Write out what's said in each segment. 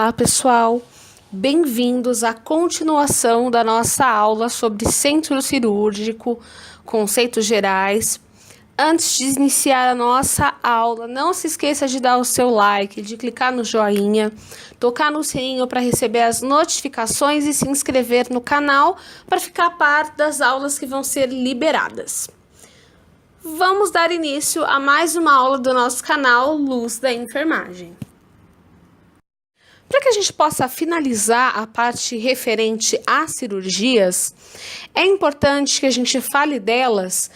Olá, pessoal! Bem-vindos à continuação da nossa aula sobre centro cirúrgico, conceitos gerais. Antes de iniciar a nossa aula, não se esqueça de dar o seu like, de clicar no joinha, tocar no sininho para receber as notificações e se inscrever no canal para ficar a par das aulas que vão ser liberadas. Vamos dar início a mais uma aula do nosso canal Luz da Enfermagem. Para que a gente possa finalizar a parte referente às cirurgias, é importante que a gente fale delas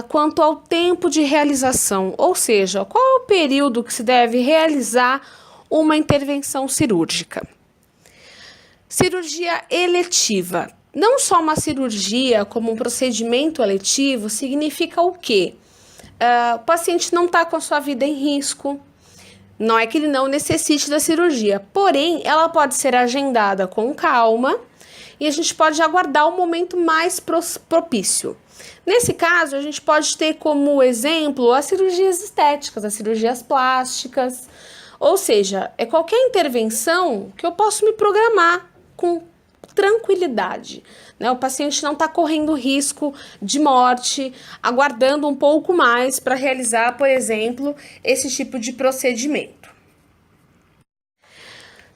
quanto ao tempo de realização, ou seja, qual é o período que se deve realizar uma intervenção cirúrgica. Cirurgia eletiva. Não só uma cirurgia como um procedimento eletivo significa o quê? O paciente não está com a sua vida em risco. Não é que ele não necessite da cirurgia, porém, ela pode ser agendada com calma e a gente pode aguardar o momento mais propício. Nesse caso, a gente pode ter como exemplo as cirurgias estéticas, as cirurgias plásticas, ou seja, é qualquer intervenção que eu posso me programar com tranquilidade, né? O paciente não está correndo risco de morte, aguardando um pouco mais para realizar, por exemplo, esse tipo de procedimento.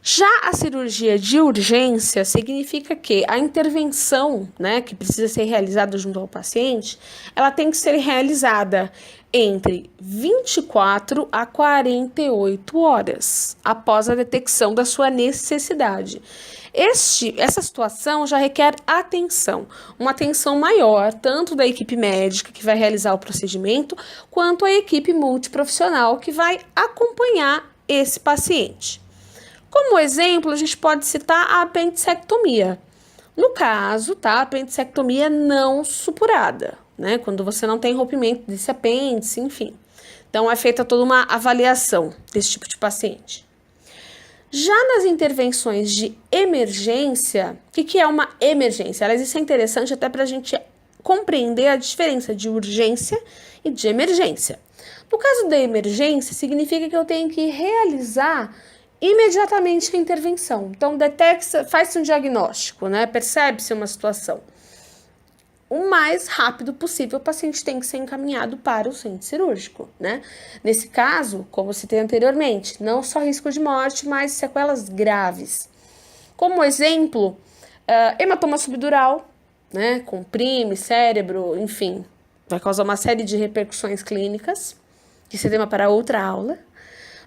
Já a cirurgia de urgência significa que a intervenção, né, que precisa ser realizada junto ao paciente, ela tem que ser realizada entre 24 a 48 horas após a detecção da sua necessidade. Essa situação já requer atenção, uma atenção maior, tanto da equipe médica que vai realizar o procedimento, quanto a equipe multiprofissional que vai acompanhar esse paciente. Como exemplo, a gente pode citar a apendicectomia. No caso, a apendicectomia não supurada, né? Quando você não tem rompimento desse apêndice, enfim. Então, é feita toda uma avaliação desse tipo de paciente. Já nas intervenções de emergência, o que é uma emergência? Isso é interessante até para a gente compreender a diferença de urgência e de emergência. No caso da emergência, significa que eu tenho que realizar imediatamente a intervenção. Então, faz-se um diagnóstico, né? Percebe-se uma situação. O mais rápido possível, o paciente tem que ser encaminhado para o centro cirúrgico, né? Nesse caso, como citei anteriormente, não só risco de morte, mas sequelas graves. Como exemplo, hematoma subdural, né? Comprime, cérebro, enfim, vai causar uma série de repercussões clínicas, que esse é tema para outra aula.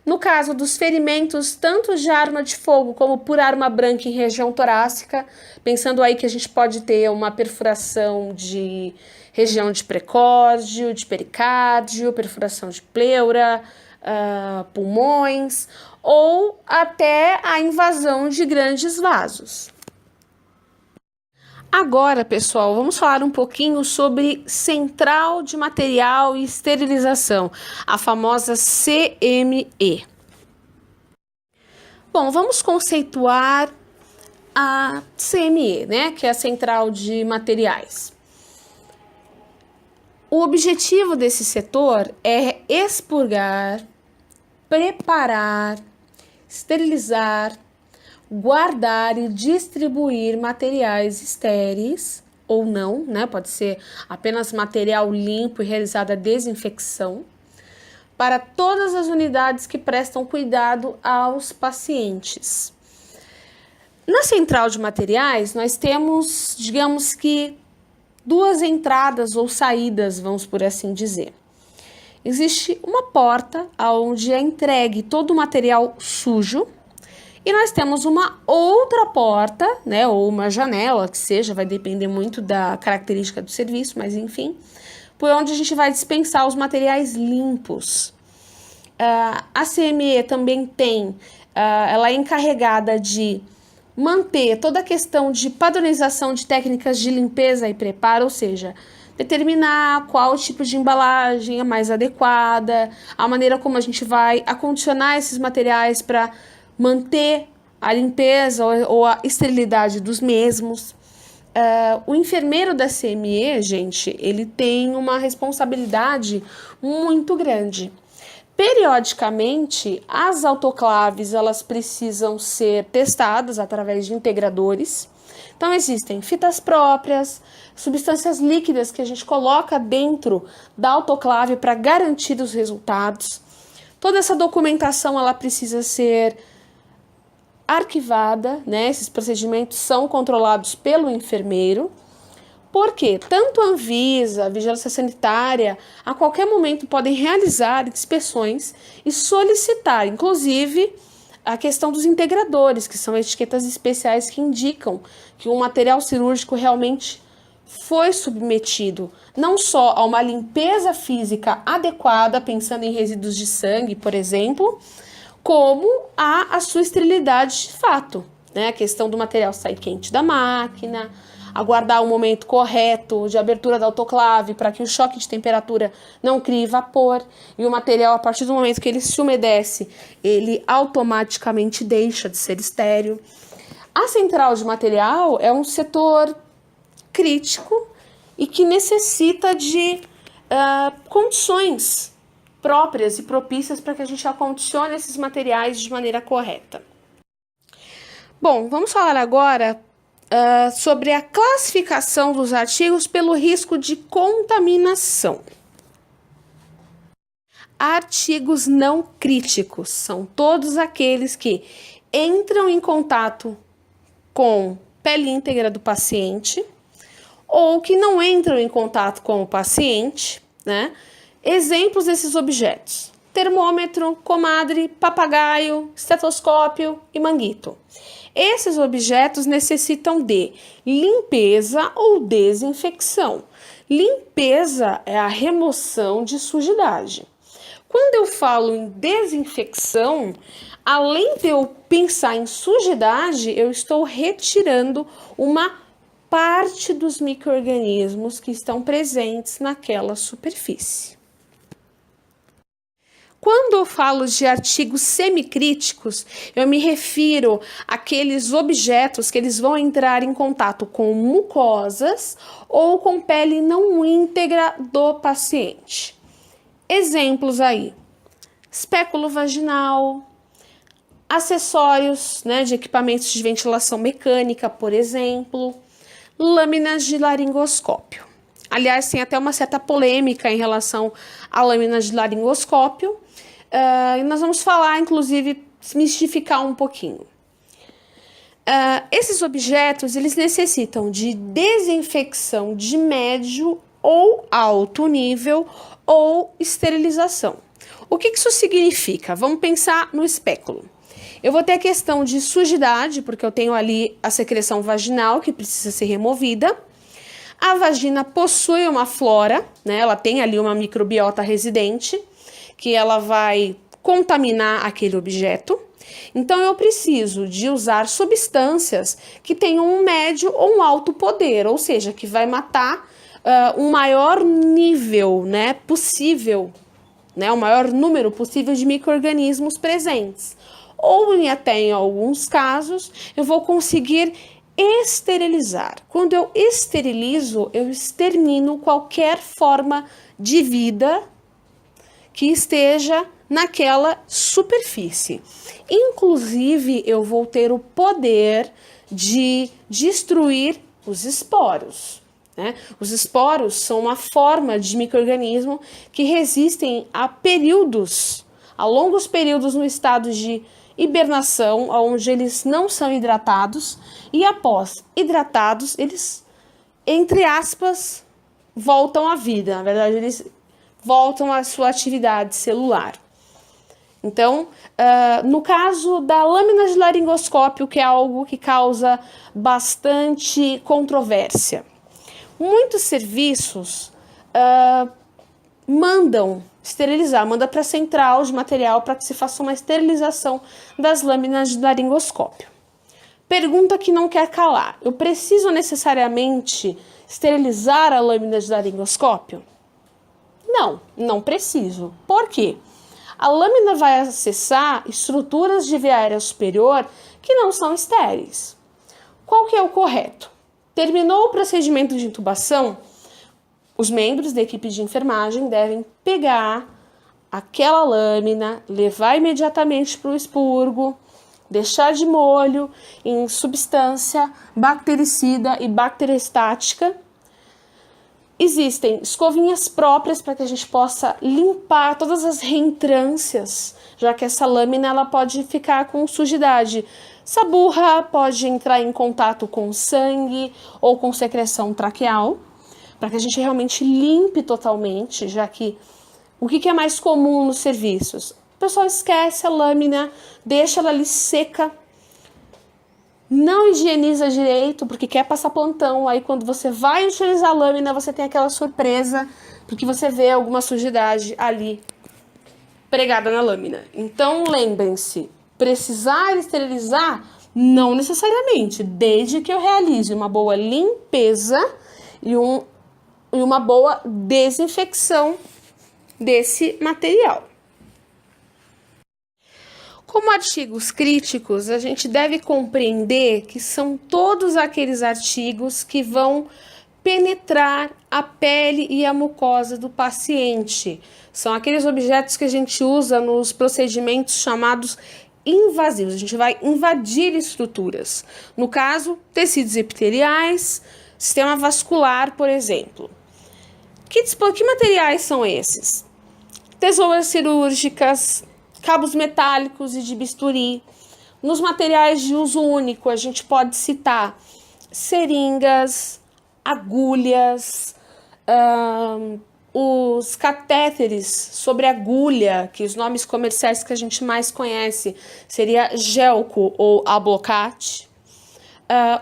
No caso dos ferimentos, tanto de arma de fogo como por arma branca em região torácica, pensando aí que a gente pode ter uma perfuração de região de precórdio, de pericárdio, perfuração de pleura, pulmões, ou até a invasão de grandes vasos. Agora, pessoal, vamos falar um pouquinho sobre central de material e esterilização, a famosa CME. Bom, vamos conceituar a CME, né, que é a central de materiais. O objetivo desse setor é expurgar, preparar, esterilizar, guardar e distribuir materiais estéreis ou não, né? Pode ser apenas material limpo e realizada a desinfecção para todas as unidades que prestam cuidado aos pacientes. Na central de materiais, nós temos, digamos que, duas entradas ou saídas, vamos por assim dizer. Existe uma porta onde é entregue todo o material sujo, e nós temos uma outra porta, né, ou uma janela, que seja, vai depender muito da característica do serviço, mas enfim, por onde a gente vai dispensar os materiais limpos. A CME também tem, ela é encarregada de manter toda a questão de padronização de técnicas de limpeza e preparo, ou seja, determinar qual tipo de embalagem é mais adequada, a maneira como a gente vai acondicionar esses materiais para manter a limpeza ou a esterilidade dos mesmos. O enfermeiro da CME, gente, ele tem uma responsabilidade muito grande. Periodicamente, as autoclaves elas precisam ser testadas através de integradores. Então, existem fitas próprias, substâncias líquidas que a gente coloca dentro da autoclave para garantir os resultados. Toda essa documentação ela precisa ser arquivada, né? Esses procedimentos são controlados pelo enfermeiro. Porque tanto a Anvisa, a Vigilância Sanitária, a qualquer momento podem realizar inspeções e solicitar, inclusive, a questão dos integradores, que são etiquetas especiais que indicam que o material cirúrgico realmente foi submetido não só a uma limpeza física adequada, pensando em resíduos de sangue, por exemplo, como a sua esterilidade de fato, né? A questão do material sair quente da máquina, aguardar o momento correto de abertura da autoclave para que o choque de temperatura não crie vapor e o material, a partir do momento que ele se umedece, ele automaticamente deixa de ser estéril. A central de material é um setor crítico e que necessita de condições próprias e propícias para que a gente acondicione esses materiais de maneira correta. Bom, vamos falar agora sobre a classificação dos artigos pelo risco de contaminação. Artigos não críticos são todos aqueles que entram em contato com pele íntegra do paciente ou que não entram em contato com o paciente, né? Exemplos desses objetos: termômetro, comadre, papagaio, estetoscópio e manguito. Esses objetos necessitam de limpeza ou desinfecção. Limpeza é a remoção de sujidade. Quando eu falo em desinfecção, além de eu pensar em sujidade, eu estou retirando uma parte dos micro-organismos que estão presentes naquela superfície. Quando eu falo de artigos semicríticos, eu me refiro àqueles objetos que eles vão entrar em contato com mucosas ou com pele não íntegra do paciente. Exemplos aí: espéculo vaginal, acessórios, né, de equipamentos de ventilação mecânica, por exemplo, lâminas de laringoscópio. Aliás, tem até uma certa polêmica em relação a lâminas de laringoscópio. E nós vamos falar, inclusive, mistificar um pouquinho. Esses objetos, eles necessitam de desinfecção de médio ou alto nível ou esterilização. O que isso significa? Vamos pensar no espéculo. Eu vou ter a questão de sujidade, porque eu tenho ali a secreção vaginal que precisa ser removida. A vagina possui uma flora, né? Ela tem ali uma microbiota residente, que ela vai contaminar aquele objeto. Então, eu preciso de usar substâncias que tenham um médio ou um alto poder, ou seja, que vai matar um maior nível, né, possível, né, o maior número possível de micro-organismos presentes. Ou até em alguns casos, eu vou conseguir esterilizar. Quando eu esterilizo, eu extermino qualquer forma de vida que esteja naquela superfície. Inclusive, eu vou ter o poder de destruir os esporos, né? Os esporos são uma forma de micro-organismo que resistem a longos períodos no estado de hibernação, onde eles não são hidratados, e após hidratados, eles, entre aspas, voltam à vida. Na verdade, eles voltam à sua atividade celular. Então, no caso da lâmina de laringoscópio, que é algo que causa bastante controvérsia, muitos serviços mandam esterilizar, manda para a central de material para que se faça uma esterilização das lâminas de laringoscópio. Pergunta que não quer calar: eu preciso necessariamente esterilizar a lâmina de laringoscópio? Não, não preciso. Por quê? A lâmina vai acessar estruturas de via aérea superior que não são estéreis. Qual que é o correto? Terminou o procedimento de intubação, os membros da equipe de enfermagem devem pegar aquela lâmina, levar imediatamente para o expurgo, deixar de molho em substância bactericida e bacteriostática. Existem escovinhas próprias para que a gente possa limpar todas as reentrâncias, já que essa lâmina ela pode ficar com sujidade. Saburra pode entrar em contato com sangue ou com secreção traqueal, para que a gente realmente limpe totalmente, já que o que é mais comum nos serviços? O pessoal esquece a lâmina, deixa ela ali seca, não higieniza direito porque quer passar plantão. Aí quando você vai utilizar a lâmina, você tem aquela surpresa porque você vê alguma sujidade ali pregada na lâmina. Então lembrem-se, precisar esterilizar? Não necessariamente, desde que eu realize uma boa limpeza e uma boa desinfecção desse material. Como artigos críticos, a gente deve compreender que são todos aqueles artigos que vão penetrar a pele e a mucosa do paciente. São aqueles objetos que a gente usa nos procedimentos chamados invasivos. A gente vai invadir estruturas. No caso, tecidos epiteliais, sistema vascular, por exemplo. Que materiais são esses? Tesouras cirúrgicas, cabos metálicos e de bisturi. Nos materiais de uso único, a gente pode citar seringas, agulhas, os catéteres sobre agulha, que os nomes comerciais que a gente mais conhece seria Gelco ou Ablocat.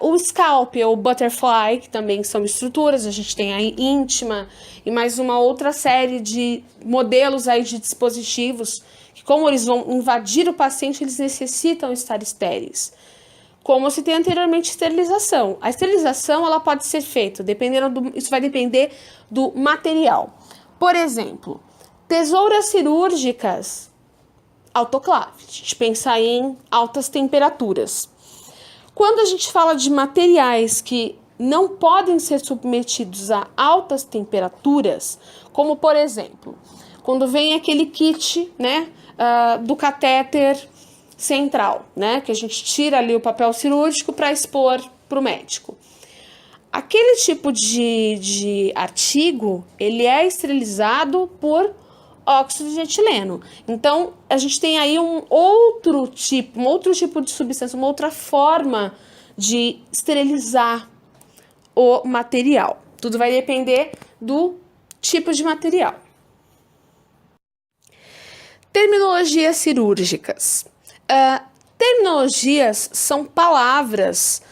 O scalp ou butterfly, que também são estruturas, a gente tem aí íntima e mais uma outra série de modelos aí de dispositivos que, como eles vão invadir o paciente, eles necessitam estar estéreis. Como eu citei anteriormente, esterilização. A esterilização ela pode ser feita, isso vai depender do material. Por exemplo, tesouras cirúrgicas, autoclave. A gente pensa em altas temperaturas. Quando a gente fala de materiais que não podem ser submetidos a altas temperaturas, como por exemplo, quando vem aquele kit, né, do catéter central, né, que a gente tira ali o papel cirúrgico para expor para o médico. Aquele tipo de artigo, ele é esterilizado por óxido de etileno. Então, a gente tem aí um outro tipo de substância, uma outra forma de esterilizar o material. Tudo vai depender do tipo de material. Terminologias cirúrgicas. Terminologias são palavras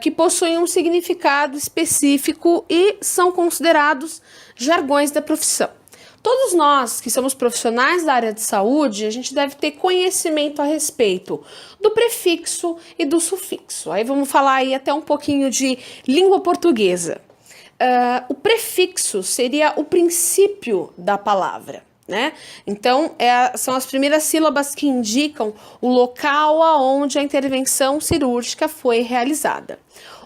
que possuem um significado específico e são considerados jargões da profissão. Todos nós que somos profissionais da área de saúde, a gente deve ter conhecimento a respeito do prefixo e do sufixo. Aí vamos falar aí até um pouquinho de língua portuguesa. O prefixo seria o princípio da palavra, né? Então, são as primeiras sílabas que indicam o local aonde a intervenção cirúrgica foi realizada.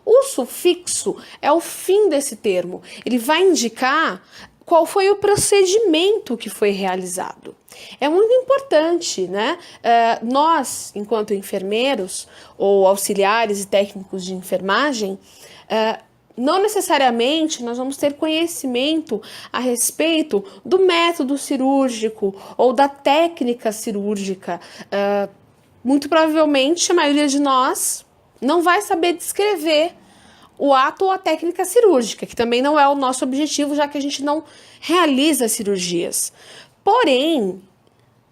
O sufixo é o fim desse termo. Ele vai indicar qual foi o procedimento que foi realizado. É muito importante, né? Nós, enquanto enfermeiros ou auxiliares e técnicos de enfermagem, não necessariamente nós vamos ter conhecimento a respeito do método cirúrgico ou da técnica cirúrgica. Muito provavelmente a maioria de nós não vai saber descrever o ato ou a técnica cirúrgica, que também não é o nosso objetivo, já que a gente não realiza cirurgias. Porém,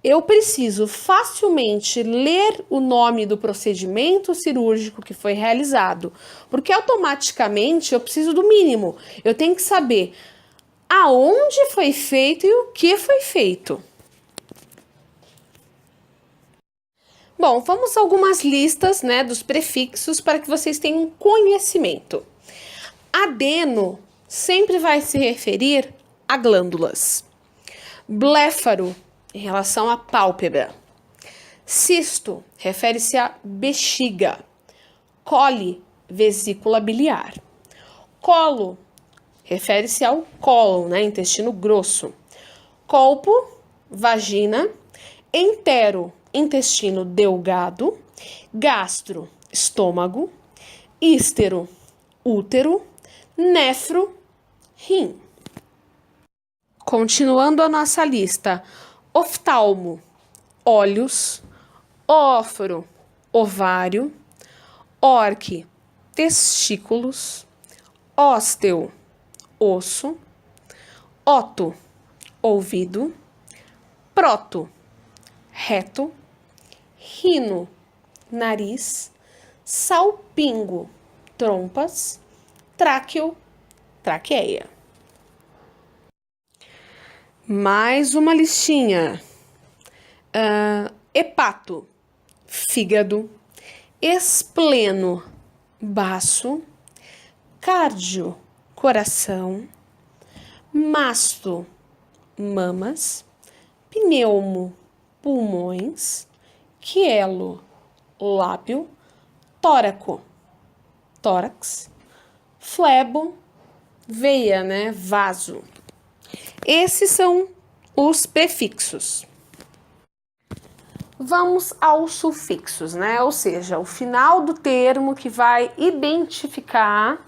eu preciso facilmente ler o nome do procedimento cirúrgico que foi realizado, porque automaticamente eu preciso do mínimo. Eu tenho que saber aonde foi feito e o que foi feito. Bom, vamos a algumas listas, né, dos prefixos para que vocês tenham conhecimento. Adeno sempre vai se referir a glândulas. Bléfaro, em relação à pálpebra. Cisto, refere-se à bexiga. Cole, vesícula biliar. Colo, refere-se ao cólon, né, intestino grosso. Colpo, vagina, entero, intestino delgado, gastro, estômago, ístero, útero, néfro, rim. Continuando a nossa lista, oftalmo, olhos, óforo, ovário, orque, testículos, ósteo, osso, oto, ouvido, proto, reto, rino, nariz, salpingo, trompas, tráqueo, traqueia. Mais uma listinha. Hepato, fígado, espleno, baço, cardio, coração, masto, mamas, pneumo, pulmões, quielo, lábio, tóraco, tórax, flebo, veia, né, vaso. Esses são os prefixos. Vamos aos sufixos, né? Ou seja, o final do termo que vai identificar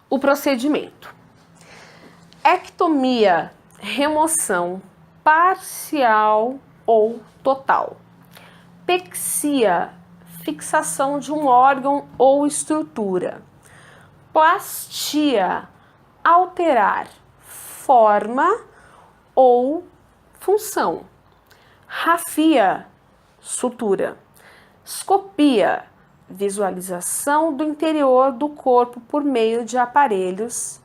o procedimento. Ectomia, remoção parcial ou total. Pexia, fixação de um órgão ou estrutura. Plastia, alterar forma ou função. Rafia, sutura. Scopia, visualização do interior do corpo por meio de aparelhos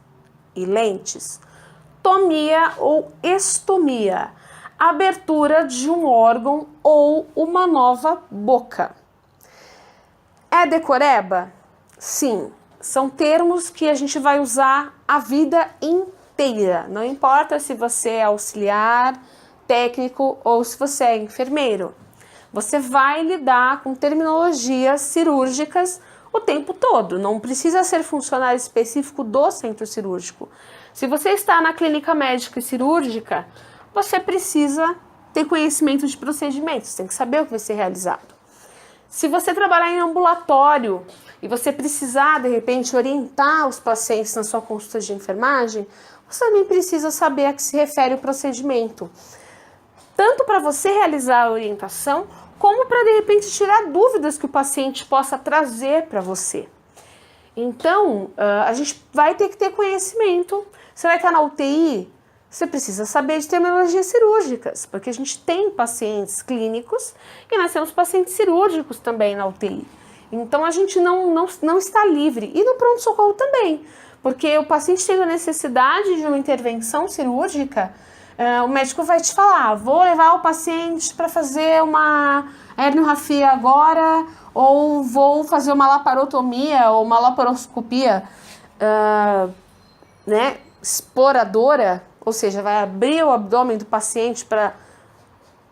e lentes. Tomia ou estomia, abertura de um órgão ou uma nova boca. É decoreba? Sim, são termos que a gente vai usar a vida inteira. Não importa se você é auxiliar, técnico ou se você é enfermeiro. Você vai lidar com terminologias cirúrgicas o tempo todo. Não precisa ser funcionário específico do centro cirúrgico. Se você está na clínica médica e cirúrgica, você precisa ter conhecimento de procedimentos, tem que saber o que vai ser realizado. Se você trabalhar em ambulatório e você precisar, de repente, orientar os pacientes na sua consulta de enfermagem, você também precisa saber a que se refere o procedimento. Tanto para você realizar a orientação, como para, de repente, tirar dúvidas que o paciente possa trazer para você. Então, a gente vai ter que ter conhecimento. Você vai estar na UTI, você precisa saber de terminologias cirúrgicas, porque a gente tem pacientes clínicos e nós temos pacientes cirúrgicos também na UTI. Então, a gente não está livre. E no pronto-socorro também, porque o paciente tem a necessidade de uma intervenção cirúrgica, o médico vai te falar, vou levar o paciente para fazer uma herniorrafia agora, ou vou fazer uma laparotomia ou uma laparoscopia exploradora, ou seja, vai abrir o abdômen do paciente para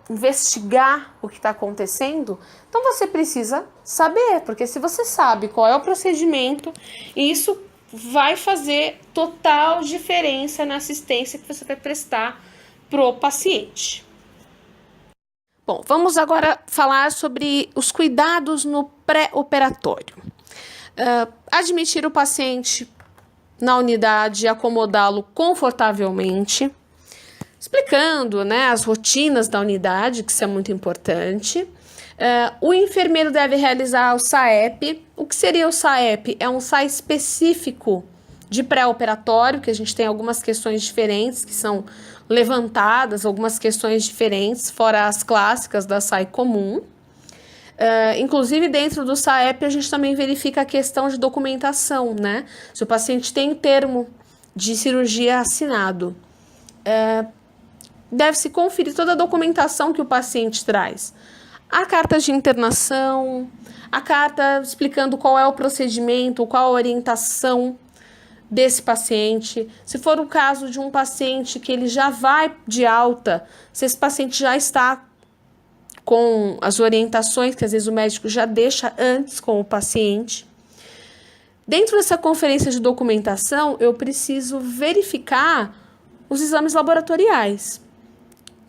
investigar o que está acontecendo. Então você precisa saber, porque se você sabe qual é o procedimento, isso vai fazer total diferença na assistência que você vai prestar pro paciente. Bom, vamos agora falar sobre os cuidados no pré-operatório. Admitir o paciente na unidade e acomodá-lo confortavelmente, explicando, né, as rotinas da unidade, que isso é muito importante. O enfermeiro deve realizar o SAEP. O que seria o SAEP? É um SAI específico de pré-operatório, que a gente tem algumas questões diferentes que são levantadas, algumas questões diferentes, fora as clássicas da SAI comum. Inclusive, dentro do SAEP, a gente também verifica a questão de documentação, né? Se o paciente tem termo de cirurgia assinado, deve-se conferir toda a documentação que o paciente traz. A carta de internação, a carta explicando qual é o procedimento, qual a orientação desse paciente. Se for o caso de um paciente que ele já vai de alta, se esse paciente já está com as orientações que às vezes o médico já deixa antes com o paciente. Dentro dessa conferência de documentação, eu preciso verificar os exames laboratoriais.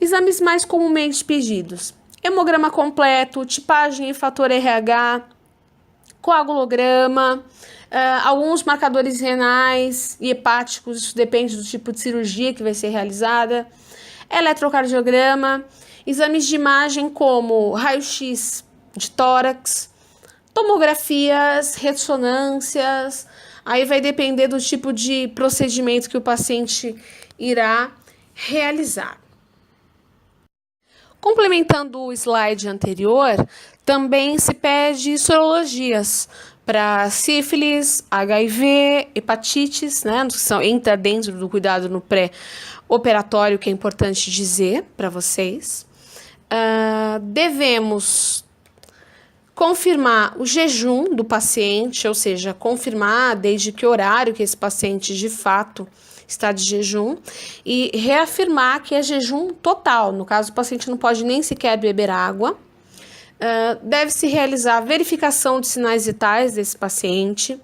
Exames mais comumente pedidos: hemograma completo, tipagem e fator RH, coagulograma, alguns marcadores renais e hepáticos, isso depende do tipo de cirurgia que vai ser realizada, eletrocardiograma, exames de imagem como raio-x de tórax, tomografias, ressonâncias, aí vai depender do tipo de procedimento que o paciente irá realizar. Complementando o slide anterior, também se pede sorologias para sífilis, HIV, hepatites, né, que entra dentro do cuidado no pré-operatório, que é importante dizer para vocês. Devemos confirmar o jejum do paciente, ou seja, confirmar desde que horário que esse paciente de fato está de jejum e reafirmar que é jejum total. No caso, o paciente não pode nem sequer beber água. Deve-se realizar a verificação de sinais vitais desse paciente.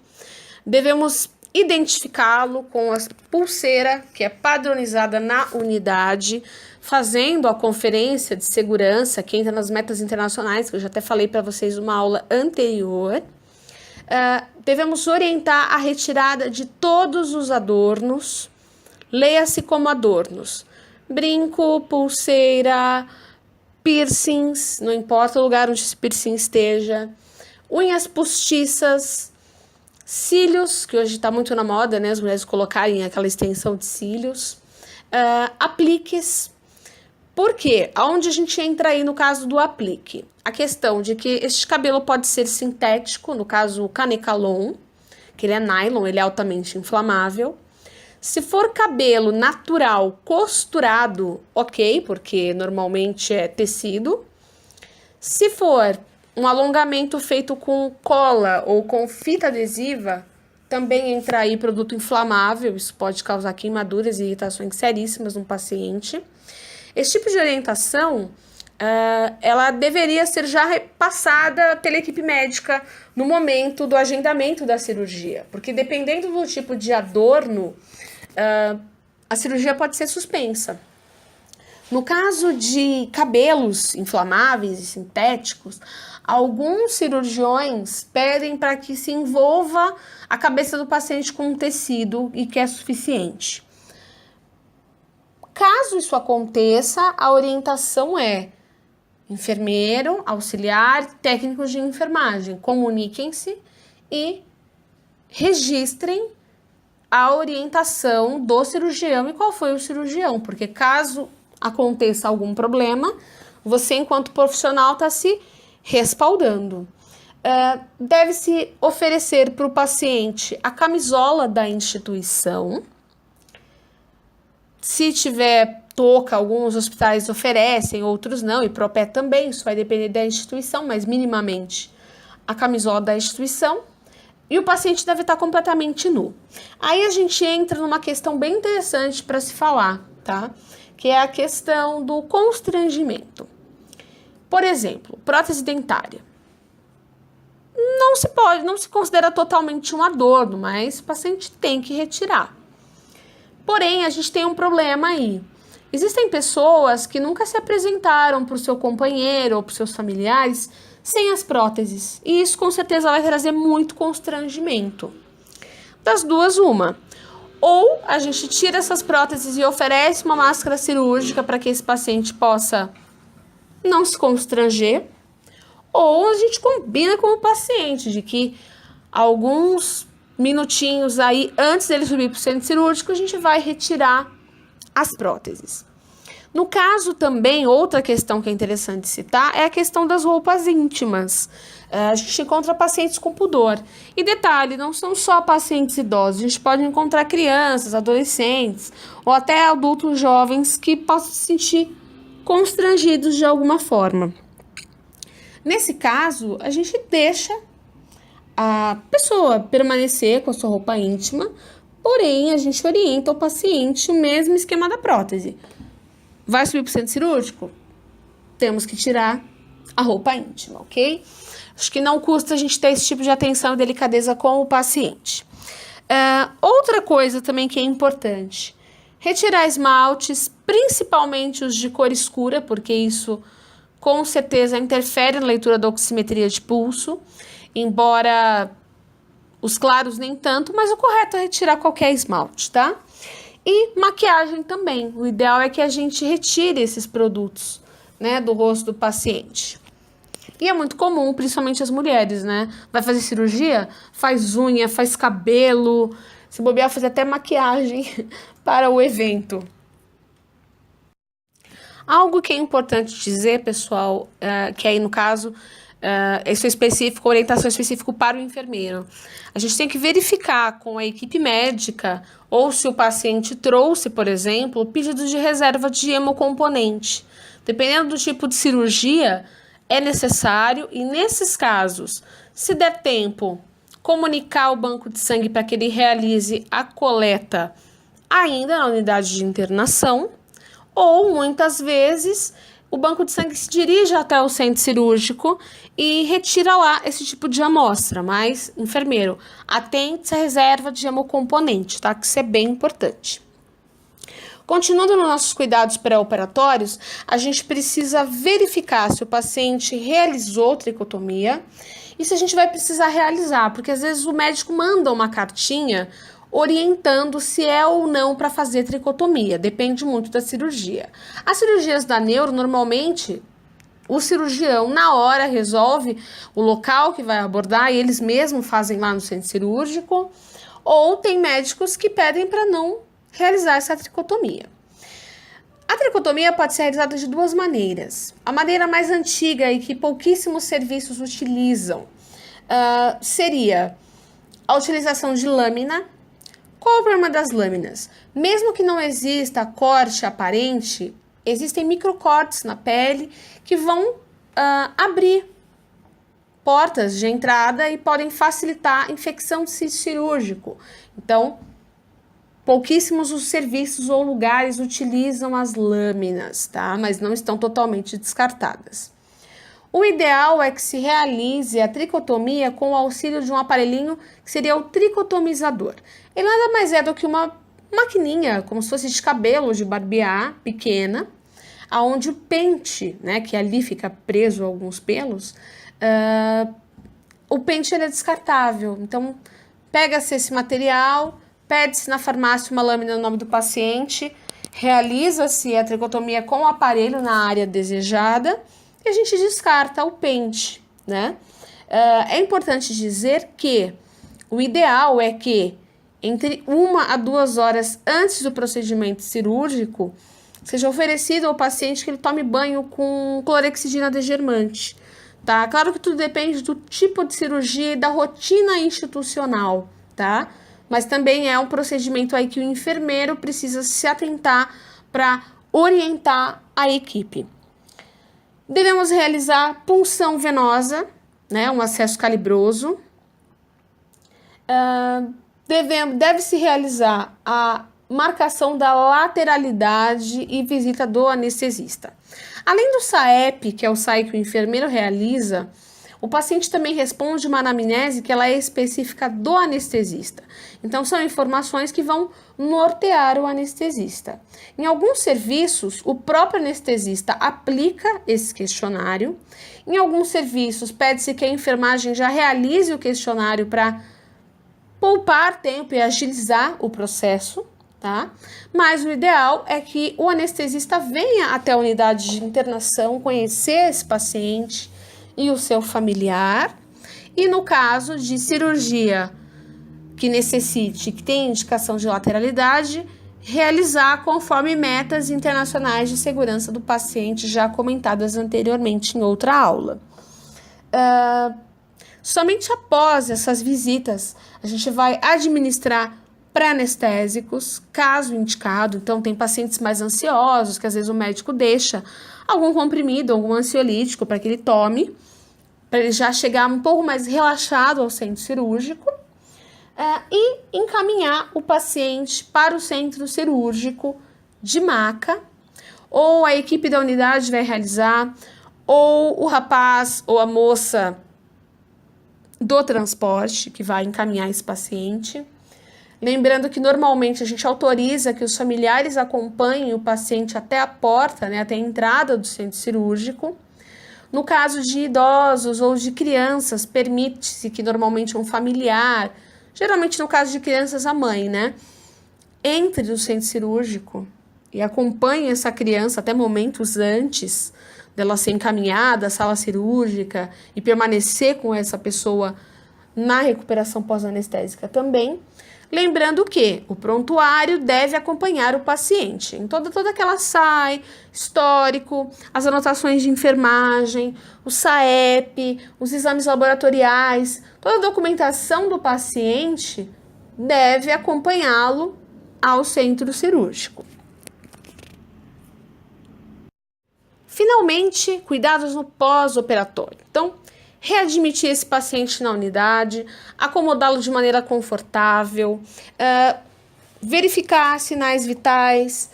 Devemos identificá-lo com a pulseira, que é padronizada na unidade, fazendo a conferência de segurança, que entra nas metas internacionais, que eu já até falei para vocês numa aula anterior. Devemos orientar a retirada de todos os adornos, leia-se como adornos: brinco, pulseira, piercings, não importa o lugar onde esse piercing esteja, unhas postiças, cílios, que hoje está muito na moda, né, as mulheres colocarem aquela extensão de cílios, apliques. Por quê? Aonde a gente entra aí no caso do aplique? A questão de que este cabelo pode ser sintético, no caso o Canecalon, que ele é nylon, ele é altamente inflamável. Se for cabelo natural costurado, ok, porque normalmente é tecido. Se for um alongamento feito com cola ou com fita adesiva, também entra aí produto inflamável, isso pode causar queimaduras e irritações seríssimas no paciente. Esse tipo de orientação, ela deveria ser já repassada pela equipe médica no momento do agendamento da cirurgia, porque dependendo do tipo de adorno, a cirurgia pode ser suspensa. No caso de cabelos inflamáveis e sintéticos, alguns cirurgiões pedem para que se envolva a cabeça do paciente com um tecido e que é suficiente. Caso isso aconteça, a orientação é: enfermeiro, auxiliar, técnicos de enfermagem, comuniquem-se e registrem a orientação do cirurgião e qual foi o cirurgião, porque caso aconteça algum problema, você, enquanto profissional, está se respaldando. Deve-se oferecer para o paciente a camisola da instituição. Se tiver touca, alguns hospitais oferecem, outros não, e Propé também, isso vai depender da instituição, mas minimamente a camisola da instituição. E o paciente deve estar completamente nu. Aí a gente entra numa questão bem interessante para se falar, tá? Que é a questão do constrangimento. Por exemplo, prótese dentária. Não se considera totalmente um adorno, mas o paciente tem que retirar. Porém, a gente tem um problema aí. Existem pessoas que nunca se apresentaram para o seu companheiro ou para os seus familiares sem as próteses. E isso com certeza vai trazer muito constrangimento. Das duas, uma. Ou a gente tira essas próteses e oferece uma máscara cirúrgica para que esse paciente possa não se constranger. Ou a gente combina com o paciente de que alguns minutinhos aí antes dele subir para o centro cirúrgico, a gente vai retirar as próteses. No caso também, outra questão que é interessante citar é a questão das roupas íntimas. A gente encontra pacientes com pudor. E detalhe, não são só pacientes idosos, a gente pode encontrar crianças, adolescentes ou até adultos jovens que possam se sentir constrangidos de alguma forma. Nesse caso, a gente deixa a pessoa permanecer com a sua roupa íntima, porém a gente orienta o paciente o mesmo esquema da prótese. Vai subir para o centro cirúrgico? Temos que tirar a roupa íntima, ok? Acho que não custa a gente ter esse tipo de atenção e delicadeza com o paciente. Outra coisa também que é importante: retirar esmaltes, principalmente os de cor escura, porque isso com certeza interfere na leitura da oximetria de pulso, embora os claros nem tanto, mas o correto é retirar qualquer esmalte, tá? E maquiagem também. O ideal é que a gente retire esses produtos, né, do rosto do paciente. E é muito comum, principalmente as mulheres, né? Vai fazer cirurgia? Faz unha, faz cabelo, se bobear, fazer até maquiagem para o evento. Algo que é importante dizer, pessoal, que aí no caso, isso é específico, orientação específica para o enfermeiro. A gente tem que verificar com a equipe médica ou se o paciente trouxe, por exemplo, pedido de reserva de hemocomponente. Dependendo do tipo de cirurgia, é necessário e nesses casos, se der tempo, comunicar ao banco de sangue para que ele realize a coleta ainda na unidade de internação, ou muitas vezes o banco de sangue se dirige até o centro cirúrgico e retira lá esse tipo de amostra. Mas, enfermeiro, atente-se à reserva de hemocomponente, tá? Que isso é bem importante. Continuando nos nossos cuidados pré-operatórios, a gente precisa verificar se o paciente realizou tricotomia e se a gente vai precisar realizar, porque às vezes o médico manda uma cartinha orientando se é ou não para fazer tricotomia, depende muito da cirurgia. As cirurgias da neuro, normalmente, o cirurgião na hora resolve o local que vai abordar e eles mesmos fazem lá no centro cirúrgico, ou tem médicos que pedem para não realizar essa tricotomia. A tricotomia pode ser realizada de duas maneiras. A maneira mais antiga e que pouquíssimos serviços utilizam seria a utilização de lâmina. Qual é o problema das lâminas? Mesmo que não exista corte aparente, existem microcortes na pele que vão abrir portas de entrada e podem facilitar a infecção de sítio cirúrgico. Então, pouquíssimos os serviços ou lugares utilizam as lâminas, tá? Mas não estão totalmente descartadas. O ideal é que se realize a tricotomia com o auxílio de um aparelhinho que seria o tricotomizador. Ele nada mais é do que uma maquininha, como se fosse de cabelo, de barbear, pequena, aonde o pente, né, que ali fica preso a alguns pelos, o pente ele é descartável. Então, pega-se esse material, pede-se na farmácia uma lâmina no nome do paciente, realiza-se a tricotomia com o aparelho na área desejada, e a gente descarta o pente, né? É importante dizer que o ideal é que entre 1 a 2 horas antes do procedimento cirúrgico seja oferecido ao paciente que ele tome banho com clorexidina degermante, tá? Claro que tudo depende do tipo de cirurgia e da rotina institucional, tá? Mas também é um procedimento aí que o enfermeiro precisa se atentar para orientar a equipe. Devemos realizar punção venosa, né, um acesso calibroso. Deve-se realizar a marcação da lateralidade e visita do anestesista. Além do SAEP, que é o SAI que o enfermeiro realiza, o paciente também responde uma anamnese que ela é específica do anestesista. Então, são informações que vão nortear o anestesista. Em alguns serviços, o próprio anestesista aplica esse questionário. Em alguns serviços, pede-se que a enfermagem já realize o questionário para poupar tempo e agilizar o processo, tá? Mas o ideal é que o anestesista venha até a unidade de internação, conhecer esse paciente e o seu familiar, e no caso de cirurgia que necessite, que tenha indicação de lateralidade, realizar conforme metas internacionais de segurança do paciente já comentadas anteriormente em outra aula. Somente após essas visitas, a gente vai administrar pré-anestésicos, caso indicado. Então, tem pacientes mais ansiosos, que às vezes o médico deixa algum comprimido, algum ansiolítico para que ele tome, para ele já chegar um pouco mais relaxado ao centro cirúrgico, e encaminhar o paciente para o centro cirúrgico de maca, ou a equipe da unidade vai realizar, ou o rapaz ou a moça do transporte que vai encaminhar esse paciente. Lembrando que normalmente a gente autoriza que os familiares acompanhem o paciente até a porta, né, até a entrada do centro cirúrgico. No caso de idosos ou de crianças, permite-se que normalmente um familiar, geralmente no caso de crianças, a mãe, né, entre no centro cirúrgico e acompanhe essa criança até momentos antes dela ser encaminhada à sala cirúrgica e permanecer com essa pessoa na recuperação pós-anestésica também. Lembrando que o prontuário deve acompanhar o paciente em toda aquela SAI, histórico, as anotações de enfermagem, o SAEP, os exames laboratoriais, toda a documentação do paciente deve acompanhá-lo ao centro cirúrgico. Finalmente, cuidados no pós-operatório. Então, readmitir esse paciente na unidade, acomodá-lo de maneira confortável, verificar sinais vitais,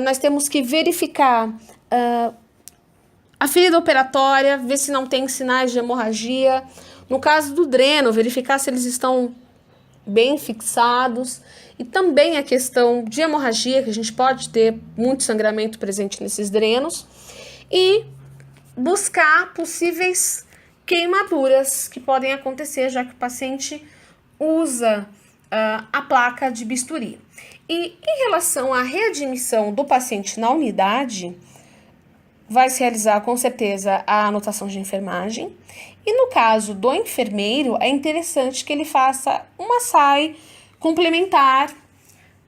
nós temos que verificar a ferida operatória, ver se não tem sinais de hemorragia. No caso do dreno, verificar se eles estão bem fixados. E também a questão de hemorragia, que a gente pode ter muito sangramento presente nesses drenos. E buscar possíveis queimaduras que podem acontecer, já que o paciente usa a placa de bisturi. E em relação à readmissão do paciente na unidade, vai se realizar com certeza a anotação de enfermagem. E no caso do enfermeiro, é interessante que ele faça uma SAI complementar,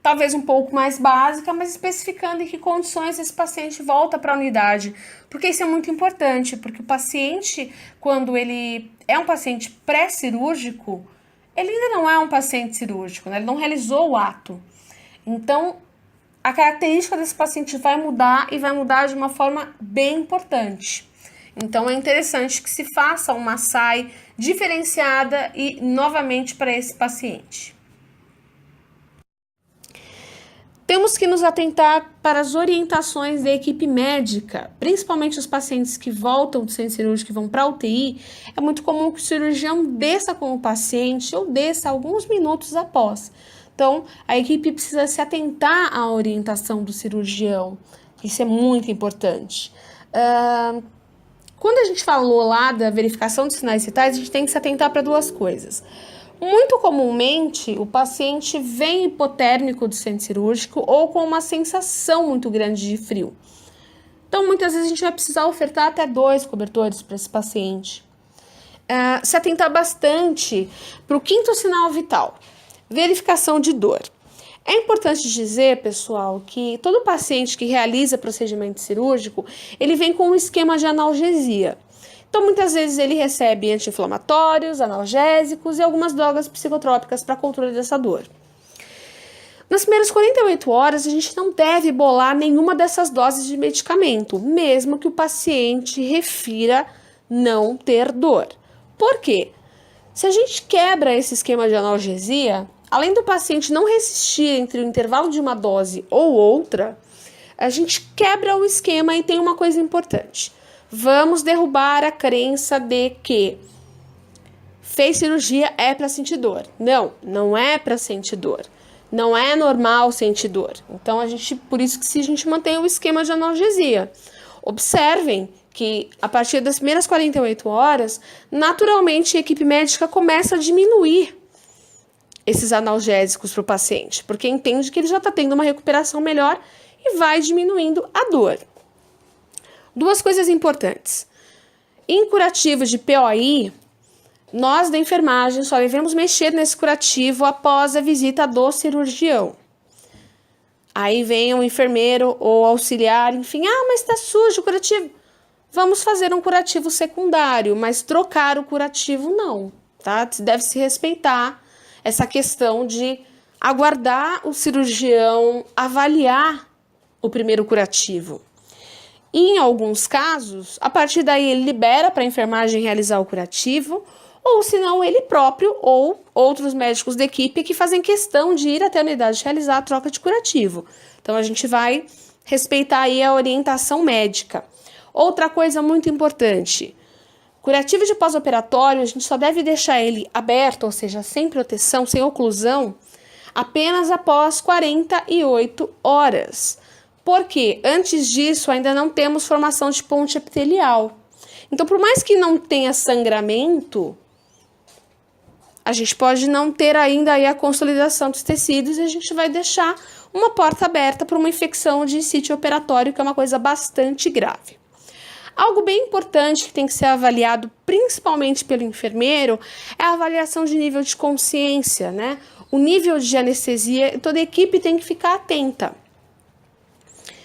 talvez um pouco mais básica, mas especificando em que condições esse paciente volta para a unidade. Porque isso é muito importante, porque o paciente, quando ele é um paciente pré-cirúrgico, ele ainda não é um paciente cirúrgico, né? Ele não realizou o ato. Então, a característica desse paciente vai mudar e vai mudar de uma forma bem importante. Então, é interessante que se faça uma SAI diferenciada e novamente para esse paciente. Temos que nos atentar para as orientações da equipe médica, principalmente os pacientes que voltam do centro cirúrgico e vão para a UTI. É muito comum que o cirurgião desça com o paciente ou desça alguns minutos após. Então, a equipe precisa se atentar à orientação do cirurgião. Isso é muito importante. Quando a gente falou lá da verificação de sinais vitais, a gente tem que se atentar para duas coisas. Muito comumente, o paciente vem hipotérmico do centro cirúrgico ou com uma sensação muito grande de frio. Então, muitas vezes a gente vai precisar ofertar até 2 cobertores para esse paciente. Se atentar bastante para o quinto sinal vital, verificação de dor. É importante dizer, pessoal, que todo paciente que realiza procedimento cirúrgico, ele vem com um esquema de analgesia. Então, muitas vezes ele recebe anti-inflamatórios, analgésicos e algumas drogas psicotrópicas para controle dessa dor. Nas primeiras 48 horas, a gente não deve bolar nenhuma dessas doses de medicamento, mesmo que o paciente refira não ter dor. Por quê? Se a gente quebra esse esquema de analgesia, além do paciente não resistir entre o intervalo de uma dose ou outra, a gente quebra o esquema e tem uma coisa importante. Vamos derrubar a crença de que fez cirurgia é para sentir dor. Não, não é para sentir dor. Não é normal sentir dor. Então, por isso que a gente mantém o esquema de analgesia. Observem que a partir das primeiras 48 horas, naturalmente a equipe médica começa a diminuir esses analgésicos para o paciente, porque entende que ele já está tendo uma recuperação melhor e vai diminuindo a dor. Duas coisas importantes. Em curativos de POI, nós da enfermagem só devemos mexer nesse curativo após a visita do cirurgião. Aí vem um enfermeiro ou auxiliar, enfim, mas está sujo o curativo. Vamos fazer um curativo secundário, mas trocar o curativo não, tá? Deve se respeitar essa questão de aguardar o cirurgião avaliar o primeiro curativo. E em alguns casos, a partir daí ele libera para a enfermagem realizar o curativo, ou se não ele próprio ou outros médicos da equipe que fazem questão de ir até a unidade realizar a troca de curativo. Então a gente vai respeitar aí a orientação médica. Outra coisa muito importante, curativo de pós-operatório, a gente só deve deixar ele aberto, ou seja, sem proteção, sem oclusão, apenas após 48 horas. Porque antes disso ainda não temos formação de ponte epitelial. Então, por mais que não tenha sangramento, a gente pode não ter ainda aí a consolidação dos tecidos e a gente vai deixar uma porta aberta para uma infecção de sítio operatório, que é uma coisa bastante grave. Algo bem importante que tem que ser avaliado, principalmente pelo enfermeiro, é a avaliação de nível de consciência, né? O nível de anestesia, toda a equipe tem que ficar atenta.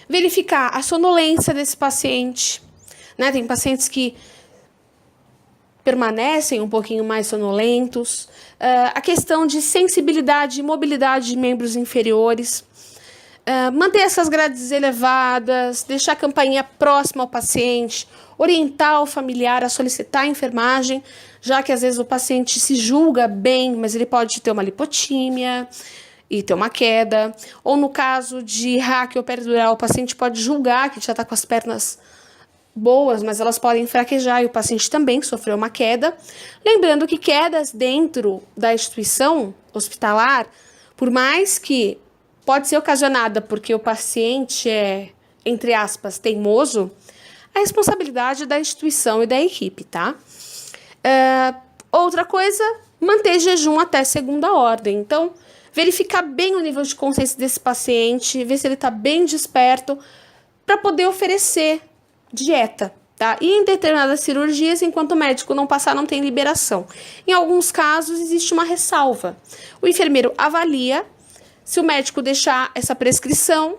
Verificar a sonolência desse paciente, né? Tem pacientes que permanecem um pouquinho mais sonolentos. A questão de sensibilidade e mobilidade de membros inferiores. Manter essas grades elevadas, deixar a campainha próxima ao paciente, orientar o familiar a solicitar a enfermagem, já que às vezes o paciente se julga bem, mas ele pode ter uma lipotímia e ter uma queda. Ou no caso de raqueoperidural, o paciente pode julgar que já está com as pernas boas, mas elas podem fraquejar e o paciente também sofreu uma queda. Lembrando que quedas dentro da instituição hospitalar, por mais que pode ser ocasionada porque o paciente é, entre aspas, teimoso, a responsabilidade da instituição e da equipe, tá? Outra coisa, manter jejum até segunda ordem. Então, verificar bem o nível de consciência desse paciente, ver se ele está bem desperto, para poder oferecer dieta, tá? E em determinadas cirurgias, enquanto o médico não passar, não tem liberação. Em alguns casos, existe uma ressalva. O enfermeiro avalia. Se o médico deixar essa prescrição,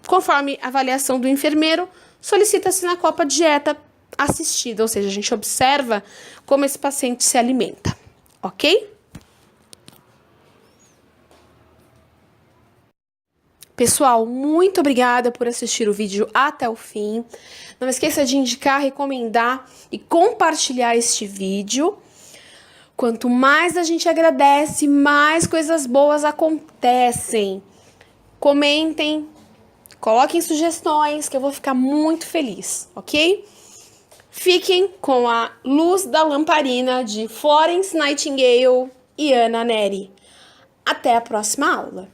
conforme a avaliação do enfermeiro, solicita-se na copa dieta assistida, ou seja, a gente observa como esse paciente se alimenta, ok? Pessoal, muito obrigada por assistir o vídeo até o fim. Não esqueça de indicar, recomendar e compartilhar este vídeo. Quanto mais a gente agradece, mais coisas boas acontecem. Comentem, coloquem sugestões, que eu vou ficar muito feliz, ok? Fiquem com a Luz da Lamparina de Florence Nightingale e Ana Neri. Até a próxima aula!